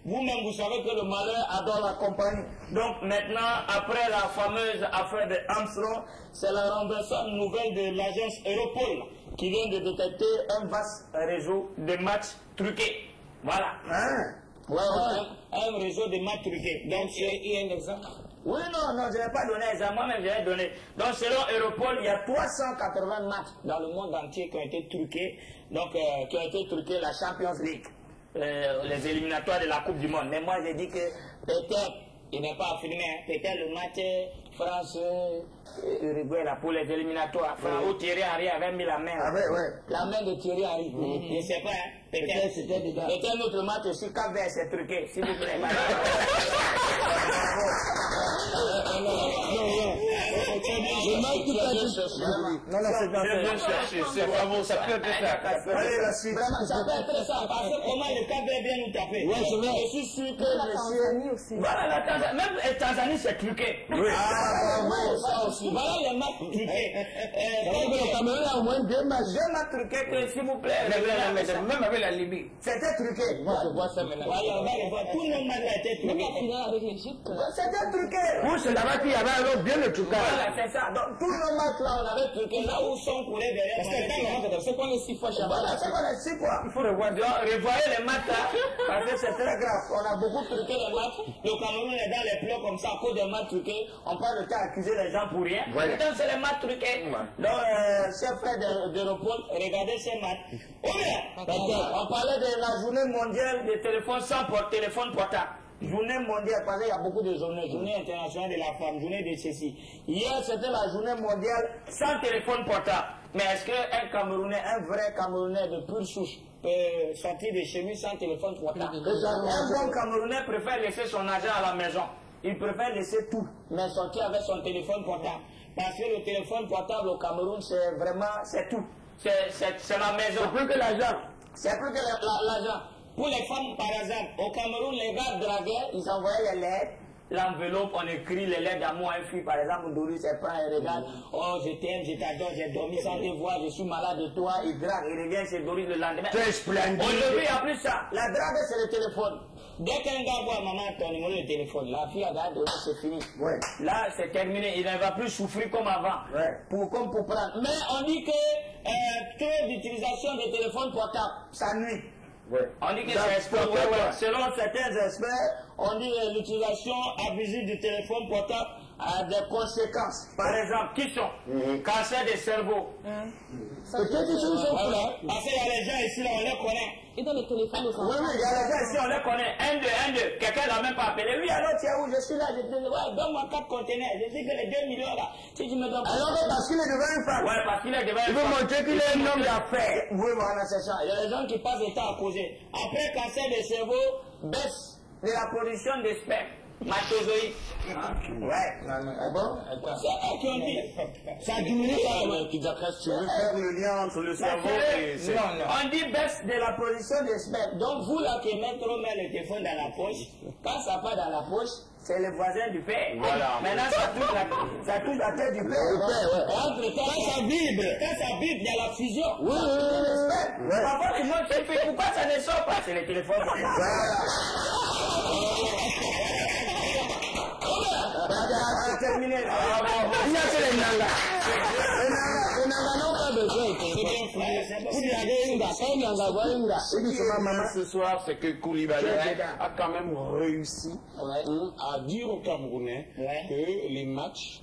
C: vous-même, vous savez que le malheur adore la compagnie. Donc maintenant, après la fameuse affaire de Armstrong, c'est la renversante nouvelle de l'agence Europol qui vient de détecter un vaste réseau de matchs truqués. Voilà. Un réseau de matchs truqués. Donc, il y a un exemple. Oui, non, je n'ai pas donné l'exemple, moi-même je l'ai donné. Donc, selon Europol, il y a 380 matchs dans le monde entier qui ont été truqués. Donc, qui ont été truqués la Champions League, les éliminatoires de la Coupe du Monde. Mais moi, j'ai dit que peut-être, il n'est pas affirmé, peut-être le match France-Uruguay là pour les éliminatoires. Où Thierry Henry avait mis la main. La main de Thierry Henry. Je ne sais pas, peut-être un autre match aussi, Cap-Vert s'est truqué, s'il vous plaît.
A: chercher.
B: Non, non, c'est
A: Viens chercher. C'est vraiment ça peut être ça.
B: Allez, la suite.
C: Vraiment, ça peut être ça. Parce que comment le Cap Vert vient nous taper?
B: Ouais, c'est vrai.
C: Je suis sûr que
E: La Tanzanie aussi.
C: voilà, la Tanzanie, même la Tanzanie, c'est truqué.
B: Oui.
C: Ça aussi. Voilà les matchs truqués.
B: Le Cameroun a au moins 2 matchs.
C: Je m'ai truqué que, s'il vous plaît, même avec la Libye.
B: C'était truqué.
C: Moi, je vois ça maintenant. Voilà, on va le voir. Tous nos matchs ont été
E: Même la
C: truqués.
E: finale avec l'Égypte.
B: C'était truqué. Oui, c'est là-bas qu'il y avait alors bien le trucage.
C: Voilà, c'est ça. Donc, tous nos matchs là, on avait truqué. Là où sont courés derrière. Parce que c'est qu'on est 6 fois chaque
B: Voilà, c'est qu'on a 6 fois.
C: Il faut revoir. Donc, revoyez les matchs là. Parce que c'est très grave. On a beaucoup truqué les matchs. Le Cameroun est dans les plots comme ça à cause des matchs truqués. On parle de cas accuser les gens pour rien.
B: Voilà.
C: Donc, c'est les matchs truqués. Donc, chers frères d'Europol, regardez ces matchs. Oh bien, on parlait de la journée mondiale des téléphones sans téléphone portable. Journée mondiale, parce qu'il y a beaucoup de journées. Journée internationale de la femme, journée de ceci. Hier, c'était la journée mondiale sans téléphone portable. Mais est-ce qu'un Camerounais, un vrai Camerounais de pure souche, peut sortir de chez lui sans téléphone portable? Un bon Camerounais préfère laisser son argent à la maison. Il préfère laisser tout, mais sortir avec son téléphone portable. Parce que le téléphone portable au Cameroun, c'est vraiment, c'est tout. C'est la maison.
B: C'est plus que l'argent.
C: C'est plus que l'argent. Pour les femmes, par exemple, au Cameroun, les gars draguaient, ils envoyaient les lettres, l'enveloppe, on écrit les lettres d'amour à une fille, par exemple, Doris, elle prend et regarde, oh, je t'aime, je t'adore, j'ai dormi sans te voir, je suis malade de toi, il drague, il revient chez Doris le lendemain.
B: C'est splendide.
C: Aujourd'hui, il n'y a plus ça. La drague, c'est le téléphone. Dès qu'un gars voit maman ton numéro de téléphone, la fille a gardé, c'est fini.
B: Ouais.
C: Là, c'est terminé, il ne va plus souffrir comme avant,
B: Ouais.
C: comme pour prendre. Mais on dit que trop d'utilisation des téléphones portables, ça nuit.
B: Ouais.
C: On dit que
B: Ça,
C: c'est expert.
B: ouais, ouais.
C: Selon certains experts, on dit que l'utilisation abusive du téléphone portable a des conséquences. Par exemple, qui sont cancer des cerveaux.
B: Peut-être qu'ils sont là.
C: Parce qu'il y a les gens ici, là, on les connaît.
E: Et dans les téléphones aux
C: Oui,
E: enfants.
C: oui, il y a les gens ici, on les connaît. Un, deux. Quelqu'un n'a même pas appelé. Oui, alors, tiens, où je suis là, je te dis, ouais, donne-moi 4 conteneurs. Je dis que les 2 millions là, si tu me donnes pas.
B: Alors que parce qu'il est devant une femme.
C: Ouais, parce qu'il est devant
B: Il veut montrer qu'il est un homme d'affaires.
C: Oui, voilà, c'est ça. Il y a des gens qui passent le temps à causer. Après, cancer des cerveaux, baisse de la production de sperme. Matozoïde. Ouais.
B: Ah bon?
C: C'est eux qui ont dit. Ça diminue carrément.
A: Tu veux faire le lien entre le cerveau et...
C: On dit baisse de la production de sperme. Donc vous là qui mettez trop met le téléphone dans la poche, quand ça part dans la poche, c'est le voisin du père.
A: Voilà.
C: Maintenant ça touche la tête du père. Et entre-temps, quand ça vibre, il y a la fusion.
B: Oui, oui, oui.
C: Parfois tu montes et puis pourquoi ça ne sort pas? C'est le téléphone. C'est terminé.
B: Il y a que les Nanga. Les Nanga n'ont pas besoin.
A: Ce soir, c'est que Koulibaly a quand même réussi à dire aux Camerounais que les matchs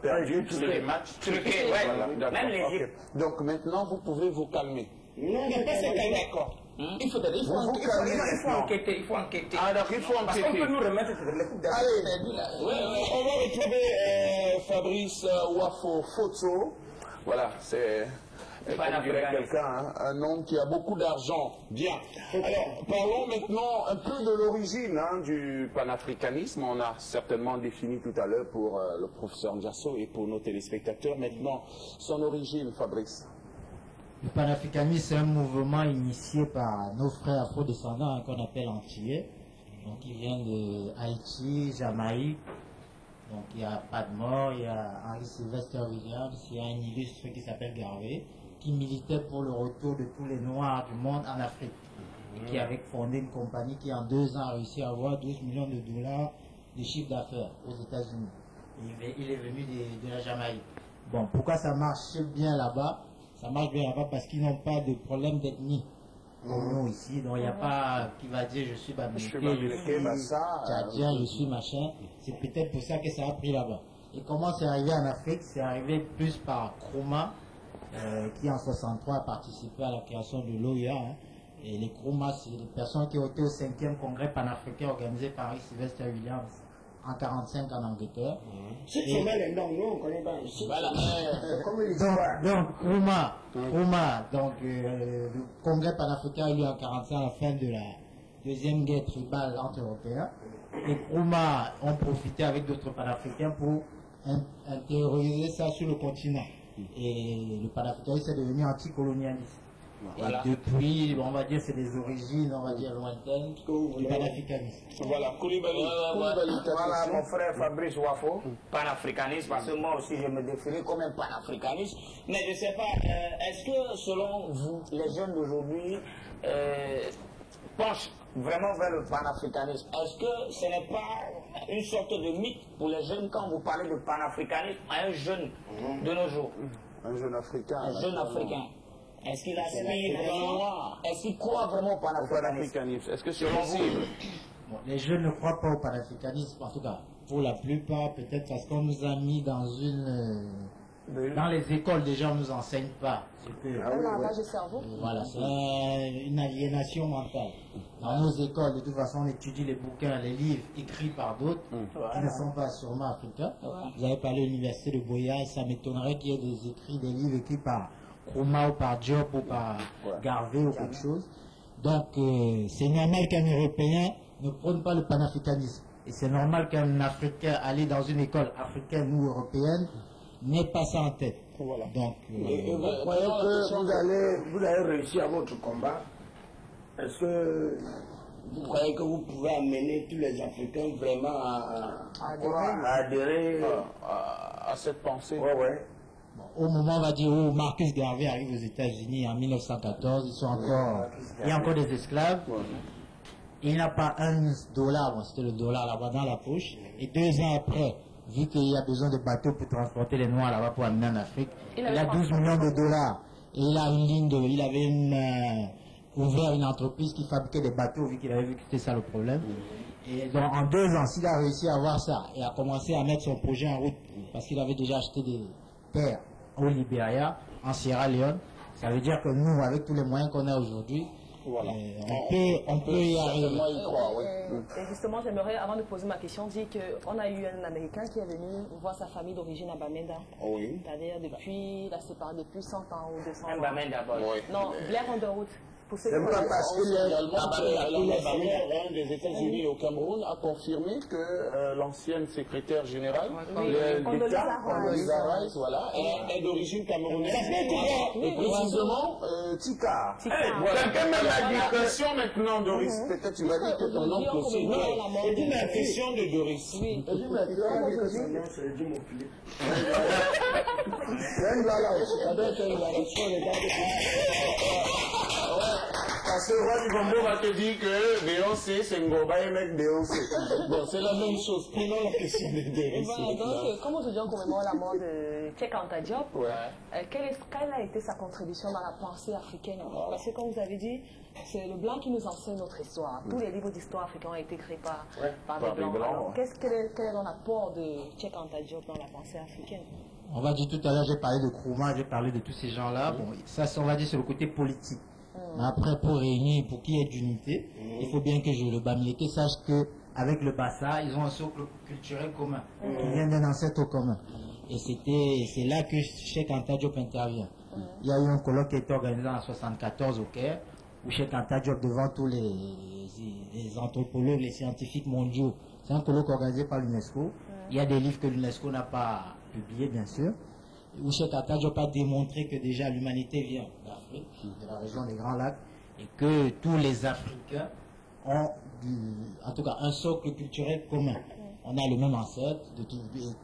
A: perdus, c'est les matchs
C: truqués.
A: Voilà, d'accord,
C: Même les
A: ok. Donc maintenant, vous pouvez vous calmer.
C: Non, mais pas se calmer. D'accord. Il faut enquêter, il faut enquêter.
A: Ah, donc il faut
C: Parce qu'on
A: enquêter.
C: peut nous remettre les coupes d'argent.
A: On va retrouver Fabrice Wafo Foto. Voilà, c'est comme dirait quelqu'un, un homme qui a beaucoup d'argent. Bien. Alors, parlons maintenant un peu de l'origine du panafricanisme. On a certainement défini tout à l'heure pour le professeur Ndiasso et pour nos téléspectateurs. Maintenant, son origine, Fabrice.
F: Le panafricanisme, c'est un mouvement initié par nos frères afro-descendants qu'on appelle antillais. Donc, ils viennent de Haïti, Jamaïque. Donc, il n'y a pas de mort, il y a Henry Sylvester Williams, il y a un illustre qui s'appelle Garvey, qui militait pour le retour de tous les Noirs du monde en Afrique. Et qui avait fondé une compagnie qui, en 2 ans, a réussi à avoir 12 millions de dollars de chiffre d'affaires aux États-Unis. Il est venu de la Jamaïque. Bon, pourquoi ça marche bien là-bas? Ça marche bien là-bas parce qu'ils n'ont pas de problème d'ethnie comme nous ici. Donc il n'y a pas qui va dire je suis bamileke, je suis tchadien, je suis machin. C'est peut-être pour ça que ça a pris là-bas. Et comment c'est arrivé en Afrique? C'est arrivé plus par Nkrumah, qui en 63 a participé à la création de l'OIA. Et les Nkrumah, c'est les personnes qui ont été au 5e congrès panafricain organisé par Henry Sylvester Williams en 1945 en Angleterre.
B: Si tu mets les noms, nous on ne connaît pas.
F: Donc, Nkrumah, donc le congrès panafricain a eu en 1945 à la fin de la deuxième guerre tribale entre Européens. Et Nkrumah ont profité avec d'autres panafricains pour intérioriser ça sur le continent. Et le panafricanisme est devenu anticolonialiste.
C: Voilà.
F: Et depuis, on va dire, c'est des origines, on va dire, lointaines du panafricanisme.
A: Voilà, Koulibaly.
C: Voilà, mon frère Fabrice Wafo, panafricaniste, parce que moi aussi je me définis comme un panafricaniste. Mais je ne sais pas, est-ce que selon vous, les jeunes d'aujourd'hui penchent vraiment vers le panafricanisme? Est-ce que ce n'est pas une sorte de mythe pour les jeunes quand vous parlez de panafricanisme à un jeune de nos jours?
A: Un jeune Africain.
C: Un jeune Africain. Est-ce qu'il aspire vraiment? Est-ce qu'il croit vraiment au panafricanisme?
A: Est-ce que c'est possible?
F: Bon, les jeunes ne croient pas au panafricanisme, en tout cas, pour la plupart, peut-être parce qu'on nous a mis dans une... dans les écoles, déjà, on ne nous enseigne pas.
E: Un lavage de cerveau.
F: Voilà, c'est une aliénation mentale. Dans nos écoles, de toute façon, on étudie les bouquins, les livres écrits par d'autres, qui ne sont pas sûrement africains. Vous avez parlé de l'université de Boya, ça m'étonnerait qu'il y ait des livres écrits par Nkrumah ou par Diop ou par Garvey ou quelque chose. Donc, c'est normal qu'un Européen ne prône pas le panafricanisme. Et c'est normal qu'un Africain aller dans une école africaine ou européenne n'ait pas ça en tête.
A: Voilà.
F: Donc,
B: Et vous croyez que vous allez réussir à votre combat? Est-ce que vous croyez que vous pouvez amener tous les Africains vraiment à adhérer
A: À cette pensée.
F: au moment, on va dire, où Marcus Garvey arrive aux États-Unis en 1914, ils sont encore, il y a encore des esclaves. Il n'a pas $1, bon, c'était le dollar là-bas dans la poche. Et 2 ans après, vu qu'il y a besoin de bateaux pour transporter les Noirs là-bas pour amener en Afrique, il a 12 millions de dollars. Et il a une ligne il avait ouvert une entreprise qui fabriquait des bateaux, vu qu'il avait vu que c'était ça le problème. Et donc en 2 ans, s'il a réussi à avoir ça et à commencer à mettre son projet en route, parce qu'il avait déjà acheté des terres au Libéria, en Sierra Leone, ça veut dire que nous, avec tous les moyens qu'on a aujourd'hui, on peut y arriver.
E: Et justement, j'aimerais, avant de poser ma question, dire qu'on a eu un Américain qui est venu voir sa famille d'origine à Bamenda. C'est-à-dire depuis 100 ans ou 200 ans.
C: Bamenda,
E: non, Blair Underwood. Pour ceux
B: C'est pas parce que
A: l'ambassadeur des États-Unis au Cameroun a confirmé que l'ancienne secrétaire générale d'État, Condoleezza Rice, voilà, est d'origine camerounaise. Et précisément Tika. Quelqu'un même a dit question maintenant, Doris. Peut-être tu vas dire que ton oncle aussi. C'est une question de Doris.
B: Oui. C'est du mot Philippe. Ça doit être une variation des gars.
A: Parce que le roi du Congo va te dire que Beyoncé, c'est Ngoba et mec Beyoncé. Bon, c'est la même chose. Prenons la question de Doris.
E: Voilà, donc, comme aujourd'hui on commémore la mort de Cheikh Anta Diop, quelle a été sa contribution dans la pensée africaine? Parce que comme vous avez dit, c'est le blanc qui nous enseigne notre histoire. Tous les livres d'histoire africains ont été créés par des blancs. Alors, quel est l'apport de Cheikh Anta Diop dans la pensée africaine?
F: On va dire tout à l'heure, j'ai parlé de Nkrumah, j'ai parlé de tous ces gens-là. Bon, ça, on va dire, c'est le côté politique. Mais après, pour réunir, pour qu'il y ait d'unité, il faut bien que le Bamileke sache qu'avec le Bassa, ils ont un socle culturel commun, qui vient d'un ancêtre commun. Et c'est là que Cheikh Anta Diop intervient. Il y a eu un colloque qui a été organisé en 1974 au Caire, où Cheikh Anta Diop, devant tous les anthropologues, les scientifiques mondiaux, c'est un colloque organisé par l'UNESCO. Il y a des livres que l'UNESCO n'a pas publiés, bien sûr, où Cheikh Anta Diop a démontré que déjà l'humanité vient d'Afrique, de la région des Grands Lacs, et que tous les Africains ont, en tout cas, un socle culturel commun. On a le même ancêtre, et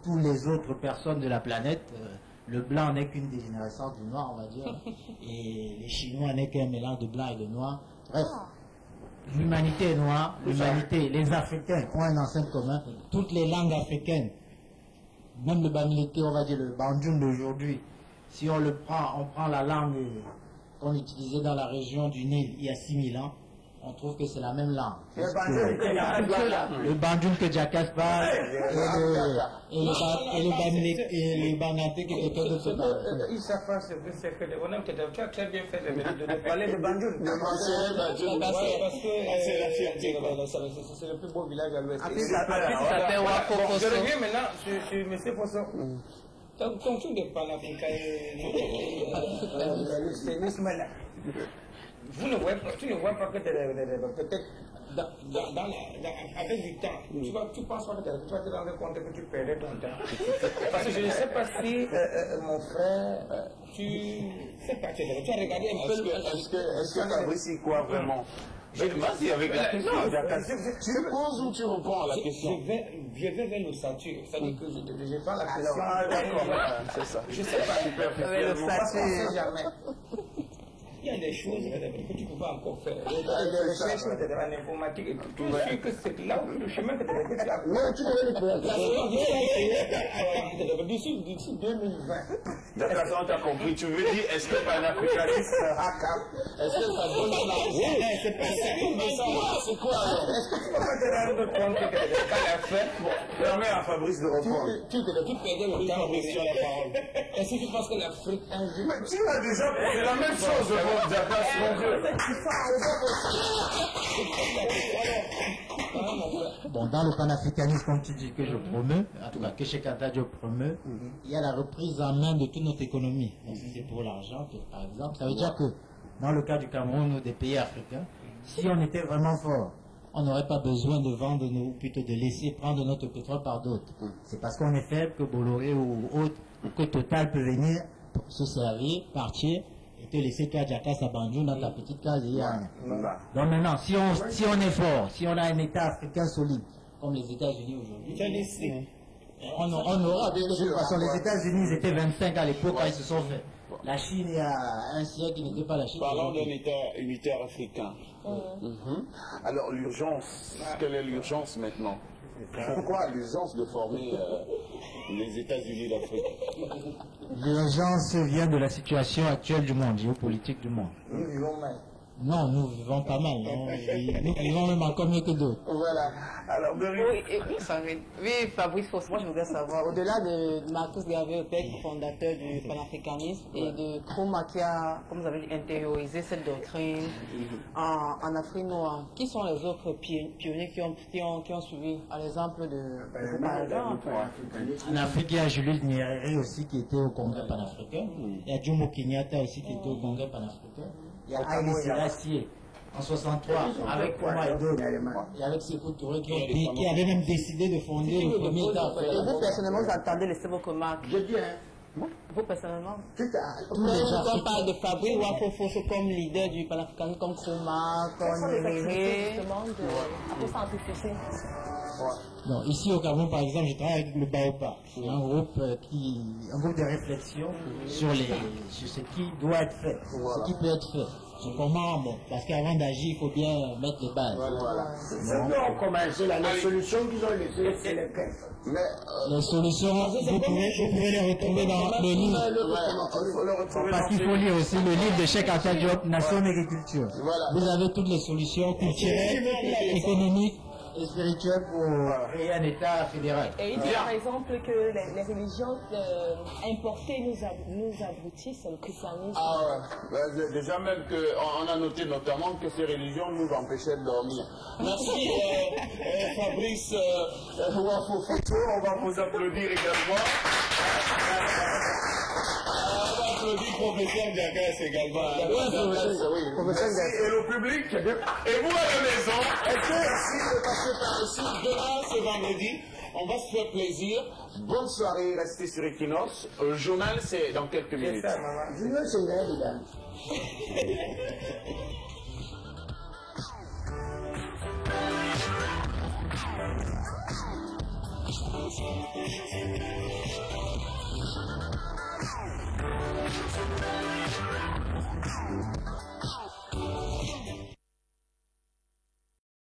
F: tous les autres personnes de la planète, le blanc n'est qu'une dégénérescence du noir, on va dire, et les Chinois n'est qu'un mélange de blanc et de noir. Bref, l'humanité est noire, les Africains ont un ancêtre commun, toutes les langues africaines, même le Bamileke, on va dire le Bandjoun d'aujourd'hui, si on prend la langue qu'on utilisait dans la région du Nil il y a 6000 ans, on trouve que c'est la même langue. Le Bandjoun que Jacques parle, et le Banganté que quelqu'un d'autre parle.
C: Ils savent pas ce que c'est que tu as très bien fait de parler de Bandjoun. Parce que c'est la fierté. C'est le plus beau village à l'ouest. Je reviens maintenant sur M. Fosso. Ton truc de panafricanisme là. Tu ne vois pas que peut-être avec du temps, tu penses pas que tu vas te rendre compte que tu perdais ton temps. Parce que je ne sais pas si mon frère, tu as regardé un peu.
A: Est-ce que Fabrice y croit vraiment? Vas-y avec la question. Tu poses ou tu réponds à la question?
C: Je vais vers l'ossature. C'est-à-dire que je prends la question.
A: Ah, d'accord, c'est ça.
C: Je ne sais pas. Parce qu'on ne sait jamais. Il y a des choses que tu ne peux pas encore faire. Des recherches en informatique et tout. Tu es sûr que c'est là le chemin que tu as fait.
B: Non, tu devais le faire.
C: D'ici 2020.
A: D'accord, on t'a compris. Tu veux dire, est-ce que panafricanisme, est-ce que ça donne la...
C: C'est pas ça.
A: C'est quoi alors?
C: Est-ce que tu ne peux pas te rendre compte que quand la fin,
A: permets à Fabrice de reprendre.
C: tu perdais le temps sur la parole. Est-ce que tu penses que l'Afrique un jour...
A: Mais tu as déjà posé la même chose.
F: Bon, dans le panafricanisme, comme tu dis, que je promeux, en tout cas que chez Kantadio promeut, il y a la reprise en main de toute notre économie. Donc, si c'est pour l'argent, par exemple, ça veut dire que dans le cas du Cameroun ou des pays africains, si on était vraiment fort, on n'aurait pas besoin de vendre, ou plutôt de laisser prendre notre pétrole par d'autres. C'est parce qu'on est faible que Bolloré ou autre, que Total peut venir se servir, partir, et te laisser toi, Jakas, à Banjou, dans ta petite case, et rien. Donc maintenant, si on est fort, si on a un État africain solide, comme les États-Unis aujourd'hui, on aura de toute façon, les États-Unis, ils étaient 25 à l'époque quand ils se sont fait. La Chine, il y a un siècle, qui n'était pas la Chine.
A: Parlons d'un État unitaire africain. Alors, l'urgence, quelle est l'urgence maintenant? Pourquoi l'urgence de former les États-Unis d'Afrique?
F: L'urgence vient de la situation actuelle du monde, géopolitique du monde.
C: Nous vivons mal.
F: Non, nous vivons pas mal. Nous vivons même encore mieux que d'autres.
A: Voilà. Alors,
D: Oui, Fabrice Foss, moi je voudrais savoir, au-delà de Marcus Garvey Opek, fondateur du panafricanisme, et de Nkrumah qui a, comme vous avez dit, intériorisé cette doctrine en Afrique noire, qui sont les autres pionniers qui ont suivi, à l'exemple de... Par exemple,
F: en Afrique, il y a Julius Nyerere aussi qui était au Congrès panafricain. Il y a Jomo Kenyatta aussi qui était au Congrès panafricain. Il y a Haïlé Sélassié en 63 avec Nkrumah et d'autres. Et avec Sékou Touré qui avait même décidé de fonder le premier État.
D: Et vous, personnellement, vous entendez laisser vos remarques?
B: Je dis, hein.
D: Vous, personnellement?
F: On
D: parle de Fabrice Wafofoso comme leader du panafricanisme, comme Nkrumah, comme Nyerere.
F: Non, ici au Cameroun, par exemple, je travaille avec le Baopa. C'est un groupe de réflexion sur ce qui doit être fait, ce qui peut être fait. Comment, bon, parce qu'avant d'agir, il faut bien mettre les bases.
B: C'est ont commencé là, les solutions qu'ils ont laissées, c'est les caisses.
F: Les solutions, vous pouvez les retrouver dans le livre. Parce qu'il faut lire aussi le livre de Cheikh Anta Diop, Nation Agriculture. Vous avez toutes les solutions culturelles, économiques et spirituelles pour créer un État fédéral.
E: Et il dit par exemple que les religions importées nous abrutissent, le christianisme.
A: Ah ouais, déjà même qu'on a noté notamment que ces religions nous empêchaient de dormir. Merci Fabrice Wafofoso, on va vous applaudir également. On va applaudir professeur Diakas également. Merci. Et le public. Et vous à la maison, merci de passer par ici. Demain, ce vendredi, on va se faire plaisir. Bonne soirée, restez sur Equinox. Le journal, c'est dans quelques minutes.
B: C'est ça, maman. Je veux c'est là, les gars.